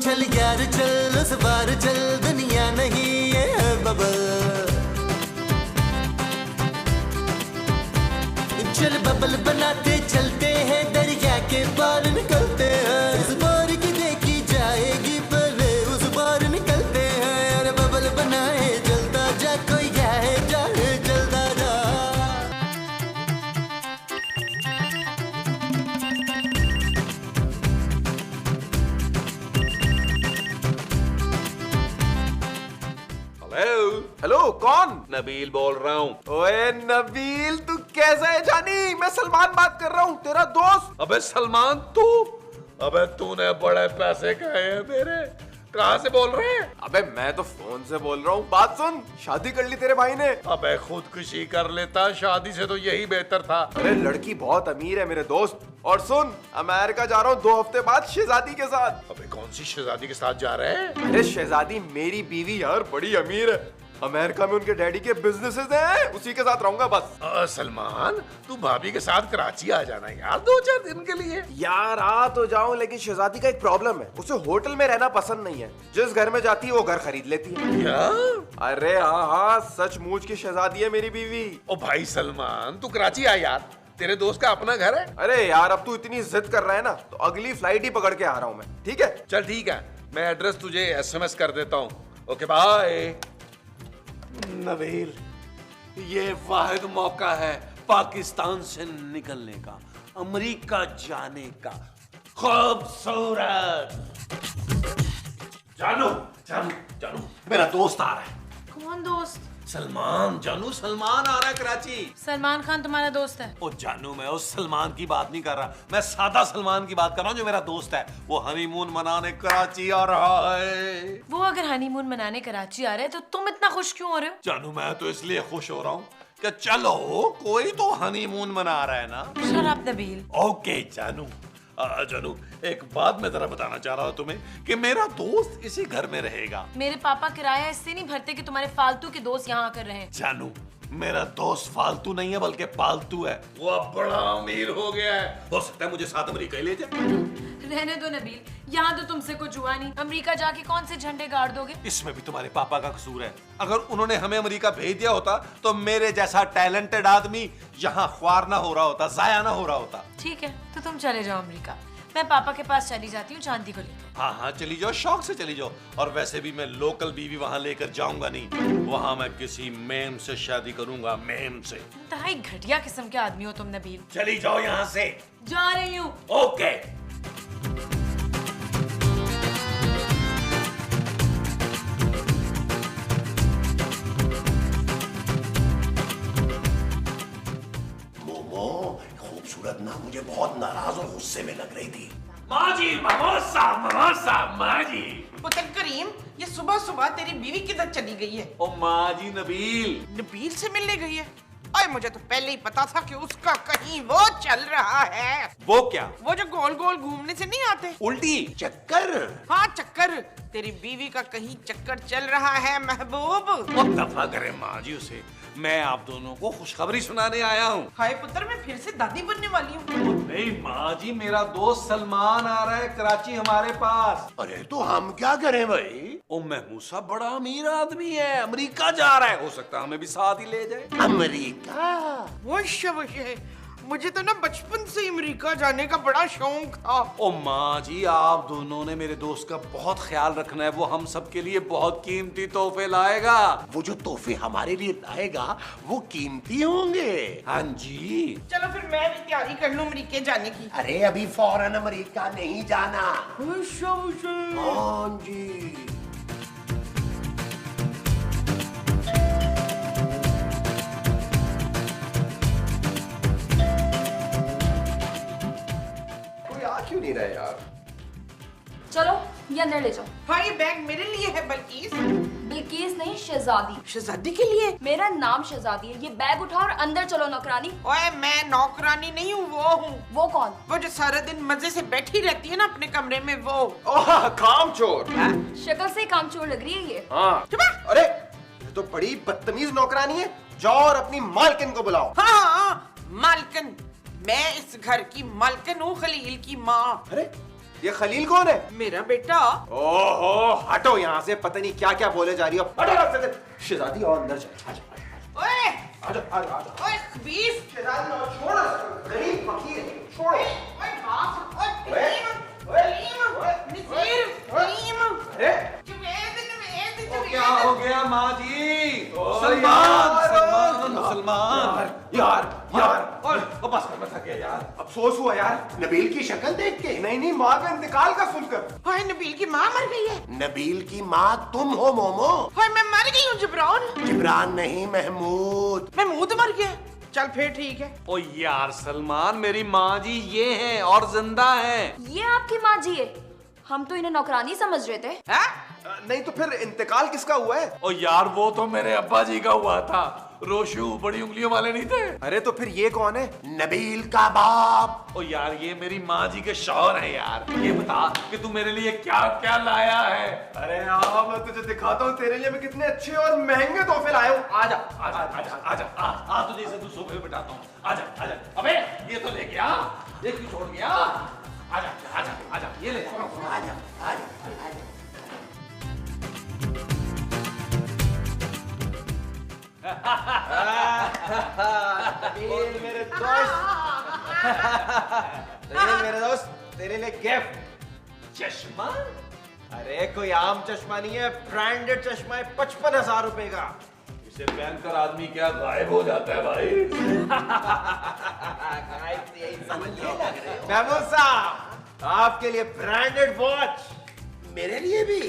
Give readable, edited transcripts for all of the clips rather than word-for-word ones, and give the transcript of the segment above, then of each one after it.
चल यार चल उस बार चल, दुनिया नहीं ये है बबल। चल बबल बनाते चलते हैं, दरिया के पार निकलते हैं। इस बार की देखी जाएगी पहले उस बार निकलते हैं। अरे बबल बनाए जलता जा, कोई जाए जाए जलता जा। हेलो, कौन? नबील बोल रहा हूँ। ओए नबील, तू कैसा है जानी? मैं सलमान बात कर रहा हूँ, तेरा दोस्त। अबे सलमान तू? अबे तूने बड़े पैसे खाए हैं मेरे। कहाँ से बोल रहे हैं? अबे मैं तो फोन से बोल रहा हूँ। बात सुन, शादी कर ली तेरे भाई ने। अबे खुदकुशी कर लेता, शादी से तो यही बेहतर था। अरे लड़की बहुत अमीर है मेरे दोस्त। और सुन, अमेरिका जा रहा हूँ 2 हफ्ते बाद शहजादी के साथ। अबे कौन सी शहजादी के साथ जा रहे हैं? अरे शहजादी मेरी बीवी यार, बड़ी अमीर है। अमेरिका में उनके डैडी के बिजनेसेस हैं, उसी के साथ रहूंगा बस। सलमान, तू भाभी के साथ कराची आ जाना यार 2-4 दिन के लिए। यार आ तो जाऊं, लेकिन शहजादी का एक प्रॉब्लम है, उसे होटल में रहना पसंद नहीं है। जिस घर में जाती है वो घर खरीद लेती है। क्या? अरे हाँ, सचमुच की शहजादी है मेरी बीवी। ओ भाई सलमान, तू कराची आ यार, तेरे दोस्त का अपना घर है। अरे यार, अब तू इतनी जिद कर रहा है ना, तो अगली फ्लाइट ही पकड़ के आ रहा हूँ मैं, ठीक है? चल ठीक है, मैं एड्रेस तुझे SMS कर देता हूँ। Okay bye. नबील, ये वाहिद मौका है पाकिस्तान से निकलने का, अमेरिका जाने का। खूबसूरत जानू, जानू, जानू, मेरा दोस्त आ रहा है। कौन दोस्त? सलमान। जानू, सलमान आ रहा है कराची। सलमान खान तुम्हारा दोस्त है? ओ जानू, मैं उस सलमान की बात नहीं कर रहा, मैं सादा सलमान की बात कर रहा हूँ जो मेरा दोस्त है। वो हनीमून मनाने कराची आ रहा है। वो अगर हनीमून मनाने कराची आ रहे हैं तो तुम इतना खुश क्यों हो रहे हो? जानू, मैं तो इसलिए खुश हो रहा हूँ कि चलो कोई तो हनीमून मना रहा है ना। Shut up Nabeel. ओके जानू। जानू, एक बात मैं जरा बताना चाह रहा हूँ तुम्हें कि मेरा दोस्त इसी घर में रहेगा। मेरे पापा किराया इससे नहीं भरते कि तुम्हारे फालतू के दोस्त यहाँ आकर रहे। जानू, मेरा दोस्त फालतू नहीं है बल्कि पालतू है। वो अब बड़ा अमीर हो गया है, हो सकता है मुझे साथ अमेरिका ही ले जाए। रहने दो नबील, यहाँ तो तुमसे कुछ हुआ नहीं। अमेरिका जाके कौन से झंडे गाड़ दोगे? इसमें भी तुम्हारे पापा का कसूर है। अगर उन्होंने हमें अमेरिका भेज दिया होता तो मेरे जैसा टैलेंटेड आदमी यहाँ ख्वार ना हो रहा होता, जाया ना हो रहा होता। ठीक है, तो तुम चले जाओ अमेरिका, मैं पापा के पास चली जाती हूँ चांदी को लेकर। हाँ हाँ चली जाओ, शौक से चली जाओ। और वैसे भी मैं लोकल बीवी वहाँ लेकर जाऊंगा नहीं, वहाँ मैं किसी मेम से शादी करूंगा, मेम से। इंतहाई घटिया किस्म के आदमी हो तुम नबील। चली जाओ यहाँ से। जा रही हूँ। ओके। खूबसूरत ना मुझे बहुत नाराज और गुस्से में लग रही थी। माँ जी, ममोसा, माँ जी। पुत्र करीम, ये सुबह सुबह तेरी बीवी किधर चली गई है? ओ माँ जी, नबील। नबील से मिलने गई है? अरे मुझे तो पहले ही पता था कि उसका कहीं वो चल रहा है। वो क्या? वो जो गोल गोल घूमने से नहीं आते, उल्टी चक्कर। हाँ चक्कर। तेरी बीवी का कहीं चक्कर चल रहा है महबूब। वो दफा करे माँ जी उसे, मैं आप दोनों को खुशखबरी सुनाने आया हूँ। हाय पुत्र, मैं फिर से दादी बनने वाली हूँ। नहीं माँ जी, मेरा दोस्त सलमान आ रहा है कराची हमारे पास। अरे तो हम क्या करें भाई? ओ महमूसा बड़ा अमीर आदमी है, अमेरिका जा रहा है, हो सकता है हमें भी साथ ही ले जाए। अमेरिका? वो मुझे तो ना बचपन से अमेरिका जाने का बड़ा शौक था। ओ माँ जी, आप दोनों ने मेरे दोस्त का बहुत ख्याल रखना है, वो हम सब के लिए बहुत कीमती तोहफे लाएगा। वो जो तोहफे हमारे लिए लाएगा वो कीमती होंगे। हाँ जी। चलो फिर मैं भी तैयारी कर लूं अमेरिका जाने की। अरे अभी फौरन अमेरिका नहीं जाना। हाँ जी। क्यों नहीं रहा यार? चलो ये अंदर ले जाओ। हाँ, ये बैग मेरे लिए है बल्कीस। बिल्किस नहीं, शहजादी। शहजादी के लिए? मेरा नाम शहजादी है। ये बैग उठा और अंदर चलो नौकरानी। ओए मैं नौकरानी नहीं हूँ, वो हूँ। वो कौन? वो जो सारा दिन मजे से बैठी रहती है ना अपने कमरे में, वो। ओह कामचोर। शक्ल से कामचोर लग रही है ये। हाँ। अरे ये तो बड़ी बदतमीज नौकरानी है। जाओ और अपनी मालकिन को बुलाओ। हाँ, मालकिन। मैं इस घर की मालकिन हूँ, खलील की माँ। अरे ये खलील कौन है? मेरा बेटा। ओहो हटो यहाँ से, पता नहीं क्या क्या बोले जा रही हो। हटो रास्ते से। शहजादी और अंदर जाओ। ओए आजा आजा आजा। ओए खबीस। शहजादी और छोड़, गरीब फकीर छोड़। ओए बाप। ओए कलीम। नसीर। कलीम। अरे क्या हो गया माँ जी? सलमान यार और बस मैं थक गया यार। अफसोस हुआ यार नबील की शक्ल देख के। नहीं माँ का इंतकाल का सुनकर। हाय नबील की माँ मर गई है। नबील की माँ तुम हो मोमो। हाय मैं मर गई हूँ जिब्रान। जिब्रान नहीं महमूद। महमूद मर गया। चल फिर ठीक है। ओ यार सलमान, मेरी माँ जी ये हैं और जिंदा हैं। ये आपकी माँ जी है? हम तो इन्हें नौकरानी समझ रहे थे। नहीं तो फिर इंतकाल किसका हुआ है? ओ यार वो तो मेरे अब्बा जी का हुआ था। रोशू बड़ी उंगलियों वाले नहीं थे? अरे तो फिर ये कौन है? नबील का बाप। ओ यार ये मेरी माँ जी के शौहर है यार। ये बता कि तू मेरे लिए क्या क्या लाया है? अरे हाँ मैं तुझे दिखाता हूँ तेरे लिए मैं कितने अच्छे और महंगे तोहफे लाया हूँ। आजा आजा आजा आजा आ तुझे इसे तू सोफे पे बिठाता हूँ। आजा आजा। अबे ये तो ले गया, ये क्यों छोड़ गया? आजा आजा आजा, ये ले। आजा आजा। नबील मेरे दोस्त तेरे लिए गिफ्ट। चश्मा? अरे कोई आम चश्मा नहीं है, ब्रांडेड चश्मा है 55,000 रुपए का। इसे पहनकर आदमी क्या गायब हो जाता है भाई? महमूद साहब आपके लिए ब्रांडेड वॉच। मेरे लिए भी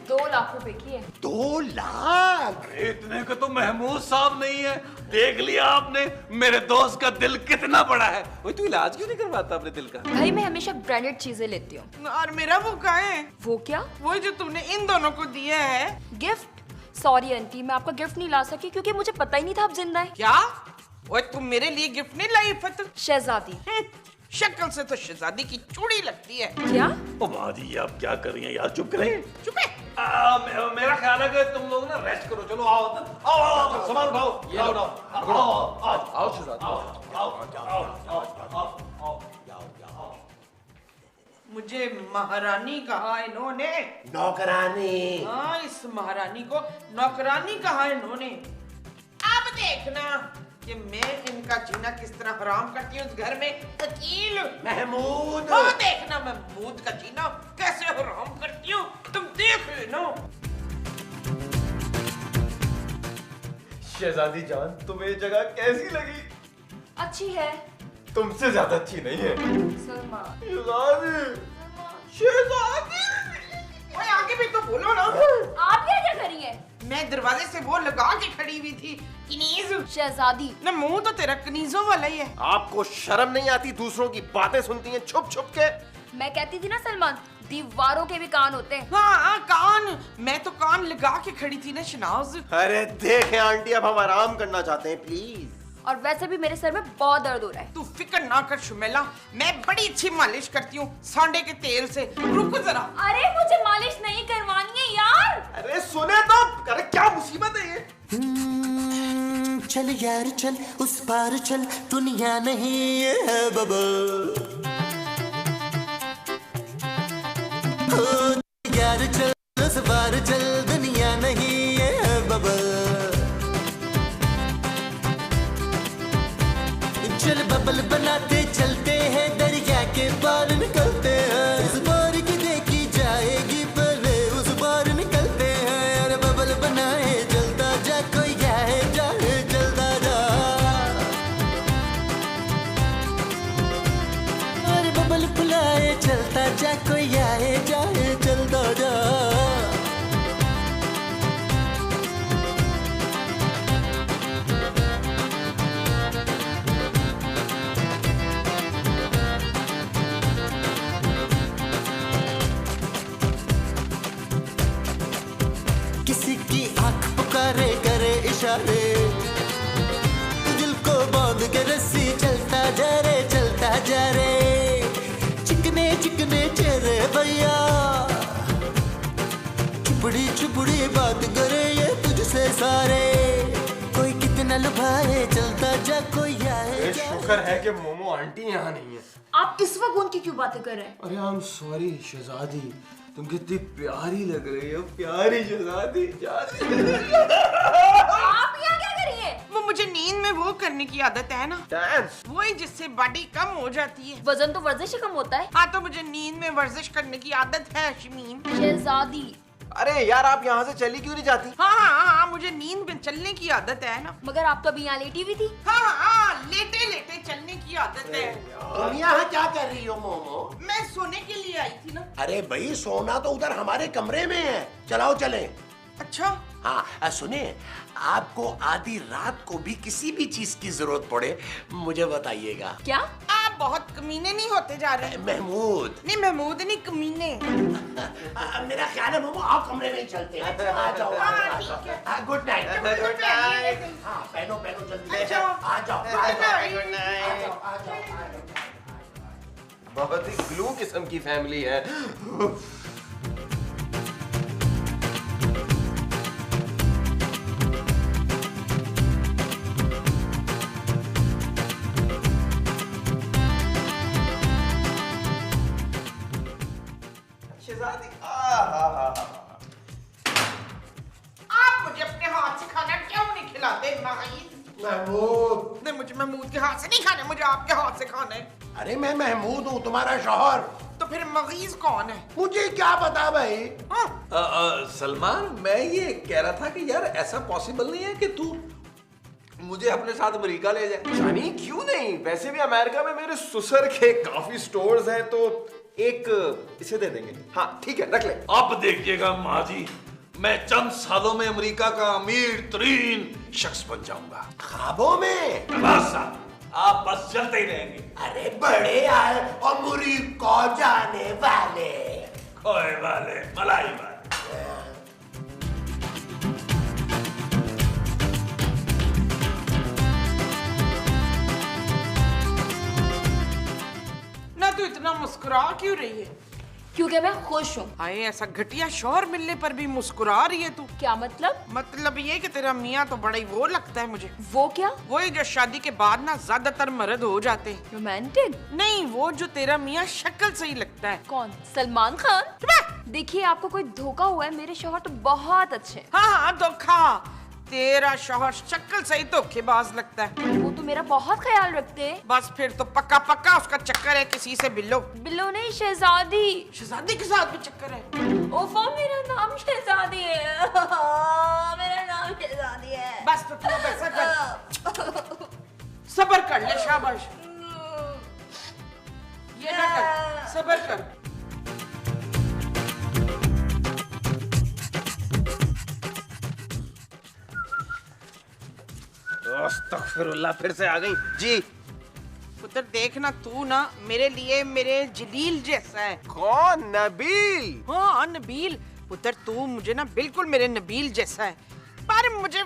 2 लाख रुपए की है। 2 लाख? इतने का तो महमूद साहब नहीं है। देख लिया आपने मेरे दोस्त का दिल कितना बड़ा है। वो तू इलाज क्यों नहीं करवाता अपने दिल का? भाई मैं हमेशा ब्रांडेड चीजें लेती हूँ। और मेरा वो कहाँ है? वो क्या? वो जो तुमने इन दोनों को दिया है। गिफ्ट? सॉरी आंटी, मैं आपका गिफ्ट नहीं ला सकी क्योंकि मुझे पता ही नहीं था आप जिंदा हैं। क्या? ओए तुम मेरे लिए गिफ्ट नहीं लाई फत? शहजादी। शक्ल से तो शहजादी की चूड़ी लगती है। क्या? ओ माँ जी आप क्या कर रही हैं यार? चुप करें। चुप है। मेरा ख्याल है कि तुम लोग ना रेस्ट करो। चलो आओ आओ आओ, सामान उठाओ। ये उठाओ। आओ शहजादी, आओ। मुझे महारानी कहा इन्होंने। नौकरानी। हाँ इस महारानी को नौकरानी कहा इन्होंने। अब देखना कि मैं इनका जीना किस तरह हराम करती हूँ इस घर में। वकील महमूद। हाँ देखना मैं महमूद का जीना कैसे हराम करती हूँ, तुम देख लेना। शहजादी जान तुम्हें ये जगह कैसी लगी? अच्छी है। तुमसे ज्यादा अच्छी नहीं है। सलमान। शहजादी ओए आगे भी तो बोलो ना। आप क्या कर रही हैं? मैं दरवाजे से वो लगा के खड़ी हुई थी। कनीज। शहजादी। ना मुंह तो तेरा कनीजों वाला ही है। आपको शर्म नहीं आती? दूसरों की बातें सुनती हैं छुप छुप के। मैं कहती थी ना सलमान, दीवारों के भी कान होते हैं। हाँ कान, मैं तो कान लगा के खड़ी थी ना शनाज। अरे देखें आंटी अब हम आराम करना चाहते हैं प्लीज। और वैसे भी मेरे सर में बहुत दर्द हो रहा है। तू फिक्र ना कर शुमेला, मैं बड़ी अच्छी मालिश करती हूँ सांडे के तेल से। रुक जरा। अरे मुझे मालिश नहीं करवानी है यार। अरे सुने तो। अरे क्या मुसीबत है ये? चल यार चल उस पार चल, दुनिया नहीं है बबल। यार चल उस पार चल, दुनिया नहीं है बबल। चल बबल बनाते चलते हैं, दरिया के पार निकलते हैं। इस बार की देखी जाएगी पहले उस बार निकलते हैं। अरे बबल बनाए चलता जा, कोई आए जाए चलता जा। अरे बबल बुलाए चलता जा, कोई आए जाए चलता जा। किसी की आंख पुकारे करे इशारे, दिल को बांध के रस्सी चलता जा रे चलता जा रे। चिकने चिकने चेहरे भैया, चुपड़ी चुपड़ी बात करे ये तुझसे सारे। कोई कितना लुभाए चलता जा, कोई आए जा। शुक्र है कि मोमो वो आंटी यहाँ नहीं है। आप इस वक्त उनकी क्यों बातें कर रहे हैं? अरे आई एम सॉरी शहजादी, तुम कितनी प्यारी लग रही हो, प्यारी शहजादी। आप यहाँ क्या कर रही हैं? वो मुझे नींद में वो करने की आदत है ना, डांस। वही जिससे बॉडी कम हो जाती है। वजन तो वर्जिश से कम होता है। हाँ तो मुझे नींद में वर्जिश करने की आदत है शमीम। शहजादी, अरे यार आप यहाँ से चली क्यों नहीं जाती? हाँ, मुझे नींद में चलने की आदत है ना। मगर आप तो अभी यहाँ लेटी हुई थी। हाँ, लेटे लेटे चलने की आदत है। तुम यहाँ क्या कर रही हो मोमो? मैं सोने के लिए आई थी ना। अरे भाई सोना तो उधर हमारे कमरे में है, चलाओ चले। अच्छा हाँ सुनिए, आपको आधी रात को भी किसी भी चीज की जरूरत पड़े मुझे बताइएगा। क्या? आप बहुत कमीने नहीं होते जा रहे? महमूद नहीं महमूद नहीं, कमीने। मेरा ख्याल है मोमो आप कमरे में ही चलते हैं। आ जाओ गुड नाइट। Good night. हाँ पहनो पहनो जल्दी अच्छा। आ जाओ गुड नाइट। आ जाओ। बहुत ही ग्लू किस्म की फैमिली है। आप मुझे अपने हाथ से खाना क्यों नहीं खिलाते महमूद, नहीं, मुझे महमूद के हाथ से नहीं खाना, मुझे आपके हाथ से खाना है। अरे मैं महमूद हूँ तुम्हारा शौहर। तो फिर मगीज कौन है? मुझे क्या पता भाई। हाँ? सलमान, मैं ये कह रहा था कि यार ऐसा पॉसिबल नहीं है कि तू मुझे अपने साथ अमेरिका ले जाए। जानी क्यों नहीं, वैसे भी अमेरिका में मेरे ससुर के काफी स्टोर्स हैं, तो एक इसे दे देंगे। हाँ ठीक है, रख ले। अब देखिएगा माँ जी, मैं चंद सालों में अमेरिका का अमीर तरीन शख्स बन जाऊंगा। ख्वाबों में? बस आप बस चलते ही रहेंगे। अरे बड़े आए और मुरी को जाने वाले, खोए वाले, मलाई वाले। ना तू इतना मुस्कुरा क्यों रही है? क्योंकि मैं खुश हूँ। हाय, ऐसा घटिया शौहर मिलने पर भी मुस्कुरा रही है तू। क्या मतलब? मतलब ये कि तेरा मियाँ तो बड़ा ही वो लगता है मुझे। वो क्या? वही जो शादी के बाद ना ज्यादातर मर्द हो जाते हैं। रोमांटिक? नहीं, वो जो तेरा मियाँ शक्ल से ही लगता है। कौन? सलमान खान? देखिए आपको कोई धोखा हुआ है, मेरे शौहर तो बहुत अच्छे हैं। हाँ, धोखा। तेरा शौहर शक्ल से ही धोखेबाज लगता है। वो तो मेरा बहुत ख्याल रखते हैं। बस फिर तो पक्का पक्का उसका चक्कर है किसी से। बिल्लो बिल्लो नहीं, शहजादी। शहजादी के साथ भी चक्कर है? ओफो, मेरा नाम शहजादी है। मेरा नाम शहजादी है। बस तो तू अब ऐसा कर, सब्र कर ले, शाबाश। ये ना कर, सब्र कर। अस्तगफिरुल्लाह, फिर से आ गई जी। पुत्र देखना, तू ना मेरे लिए मेरे जलील जैसा है। कौन? नबील? हाँ नबील। पुत्र तू मुझे ना बिल्कुल मेरे नबील जैसा है, पर मुझे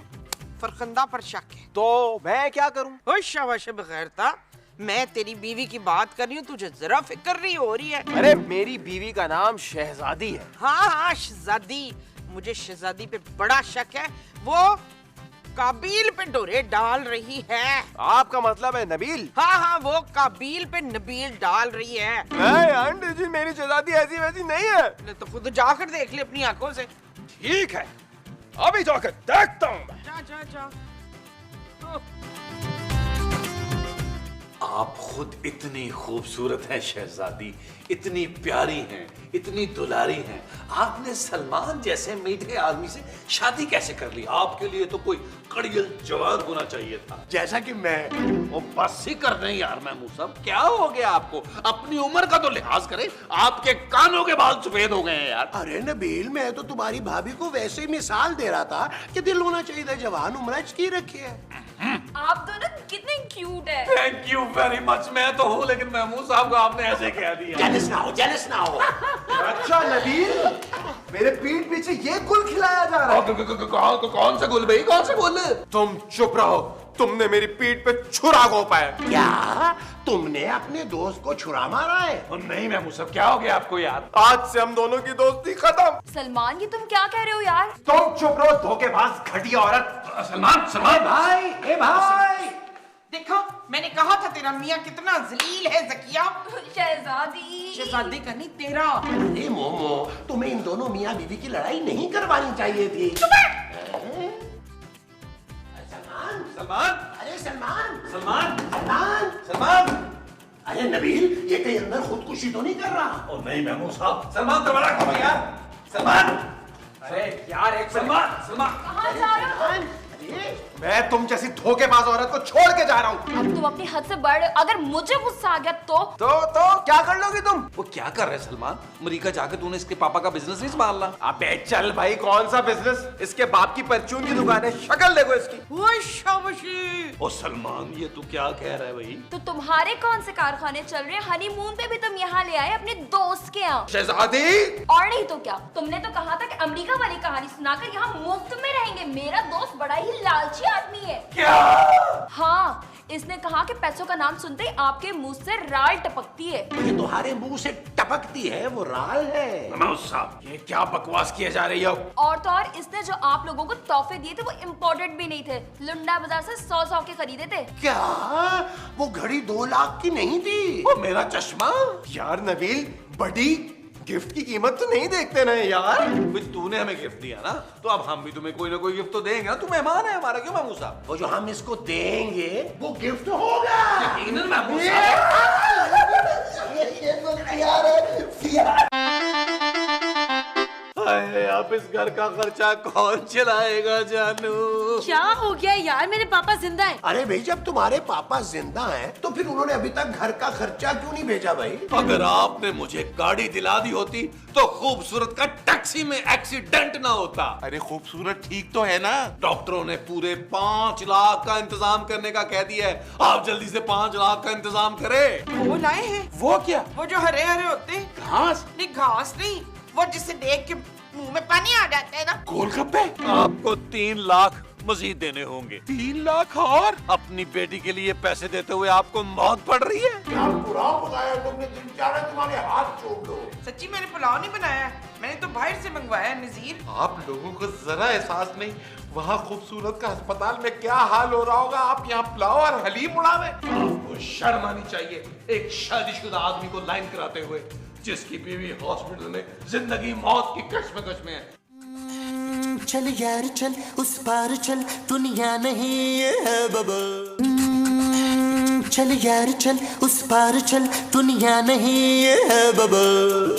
फरखंदा पर शक है। तो मैं क्या करूं? ओए शाबाश बगैर था, मैं तेरी बीवी की बात कर रही हूँ, तुझे जरा फिक्र नहीं हो रही है? अरे मेरी बीवी का नाम शहजादी है। हाँ, शहजादी। मुझे शहजादी पे बड़ा शक है, वो काबिल पे डोरे डाल रही है। आपका मतलब है नबील? हाँ, वो काबिल पे नबील डाल रही है। नहीं आंटी जी, मेरी शहजादी ऐसी वैसी नहीं है। ले तो खुद जाकर देख ले अपनी आंखों से। ठीक है, अभी जाकर देखता हूँ मैं। जा। आप खुद इतनी खूबसूरत हैं शहजादी, इतनी प्यारी हैं, इतनी दुलारी हैं। आपने सलमान जैसे मीठे आदमी से शादी कैसे कर ली? आपके लिए तो कोई कड़ियल जवान होना चाहिए था। जैसा कि मैं। वो बस ही कर रहे हैं यार महमूद साहब, क्या हो गया आपको? अपनी उम्र का तो लिहाज करें, आपके कानों के बाल सफेद हो गए हैं यार। अरे नबील, मैं तो तुम्हारी भाभी को वैसे ही मिसाल दे रहा था कि दिल होना चाहिए था जवान, उम्र की रखी है। आप दोनों कितने क्यूट है। Thank you very much. मैं तो हूँ, लेकिन महमूद साहब को आपने ऐसे कह दिया। जेलस ना हो। अच्छा नबील, मेरे पीठ पीछे ये गुल खिलाया जा रहा है। कौन सा गुल भाई, कौन सा गुल? तुम चुप रहो, तुमने मेरी पीठ पे छुरा घोंपा है। क्या तुमने अपने दोस्त को छुरा मारा है? नहीं महमूद साहब, क्या हो गया आपको यार? आज से हम दोनों की दोस्ती खत्म। सलमान, ये तुम क्या कह रहे हो यार? तुम चुप रहो, धोखेबाज घटिया औरत। सलमान भाई, देखो मैंने कहा था तेरा मियाँ कितना जलील है जकिया। शहजादी। शहजादी का नहीं तेरा। अरे मोमो, तुम्हें इन दोनों मियाँ बीवी की लड़ाई नहीं करवानी चाहिए थी। सलमान, सलमान, अरे सलमान, सलमान, सलमान, सलमान। अरे नबील, ये कहीं अंदर खुदकुशी तो नहीं कर रहा? ओ नहीं महमूद साहब, सलमान दरवाजा खोलो यार। सलमान, अरे यार एक सलमान, सलमान। कहाँ जा रहे हो? मैं तुम जैसी धोखेबाज औरत को छोड़ के जा रहा हूँ। अब तुम अपनी हद से बढ़, अगर मुझे गुस्सा आ गया तो क्या कर लोगी तुम? वो क्या कर रहे सलमान? अमेरिका जाके तूने इसके पापा का बिजनेस नहीं संभालना? अबे चल भाई, कौन सा बिजनेस? इसके बाप की परचून की दुकान है, शक्ल देखो इसकी। वो शाबाशी। ओ सलमान, ये तू क्या कह रहा है भाई? तो तुम्हारे कौन से कारखाने चल रहे हैं? हनीमून पे भी तुम यहाँ ले आए अपने दोस्त के यहाँ। शहजादी। और नहीं तो क्या, तुमने तो कहा था कि अमेरिका वाली कहानी सुनाकर यहाँ मुफ्त में रहेंगे। मेरा दोस्त बड़ा ही लालची आदमी है। क्या? हाँ, इसने कहा कि पैसों का नाम सुनते ही आपके मुंह से राल टपकती है। ये तुम्हारे मुंह से टपकती है, वो राल है। महमूद साहब, ये क्या बकवास किए जा रही हो? और तो और इसने जो आप लोगों को तोहफे दिए थे वो इम्पोर्टेड भी नहीं थे, लुंडा बाजार से 100 के खरीदे थे। क्या वो घड़ी 2 लाख की नहीं थी? ओ मेरा चश्मा। यार नबील, बड़ी गिफ्ट की कीमत तो नहीं देखते ना यार। भाई तूने हमें गिफ्ट दिया ना, तो अब हम भी तुम्हें कोई ना कोई गिफ्ट तो देंगे ना। तू मेहमान है हमारा, क्यों महमूद साहब? वो जो हम इसको देंगे वो गिफ्ट होगा। यकीनन महमूद साहब। अब इस घर का खर्चा कौन चलाएगा जानू? क्या हो गया यार, मेरे पापा जिंदा हैं। अरे भाई, जब तुम्हारे पापा जिंदा हैं तो फिर उन्होंने अभी तक घर का खर्चा क्यों नहीं भेजा भाई? अगर आपने मुझे गाड़ी दिला दी होती तो खूबसूरत का टैक्सी में एक्सीडेंट ना होता। अरे खूबसूरत ठीक तो है ना? डॉक्टरों ने पूरे 5 लाख का इंतजाम करने का कह दिया है। आप जल्दी से 5 लाख का इंतजाम करें। वो लाए हैं। वो क्या? वो जो हरे हरे होते हैं। घास? नहीं घास नहीं, वो जिसे देख के मुंह में पानी आ जाता है ना। गोलगप्पे। आपको 3 लाख मजीद देने होंगे। 3 लाख और? अपनी बेटी के लिए पैसे देते हुए आपको मौत पड़ रही है। क्या बुरा बताया तुमने? दिन चाहे तुम्हारे हाथ छोड़ दो। सच्ची मैंने पुलाव नहीं बनाया, मैंने तो बाहर से मंगवाया है नजीर। आप लोगों को जरा एहसास नहीं, वहाँ खूबसूरत का अस्पताल में क्या हाल हो रहा होगा। आप यहाँ पुलाव और हलीम उड़ा रहे। आपको शर्म आनी चाहिए एक शादीशुदा आदमी को लाइन कराते हुए, जिसकी बीवी हॉस्पिटल में जिंदगी मौत की कश्मकश में है। चल यार चल, उस पार चल, दुनिया नहीं है बबल। चल यार चल, उस पार चल, दुनिया नहीं है बबल।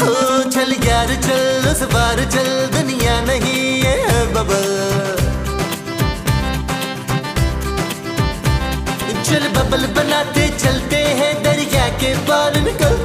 ओ चल यार चल, उस पार चल, दुनिया नहीं है बबल। चल बबल बनाते चलते हैं, दरिया के पार निकल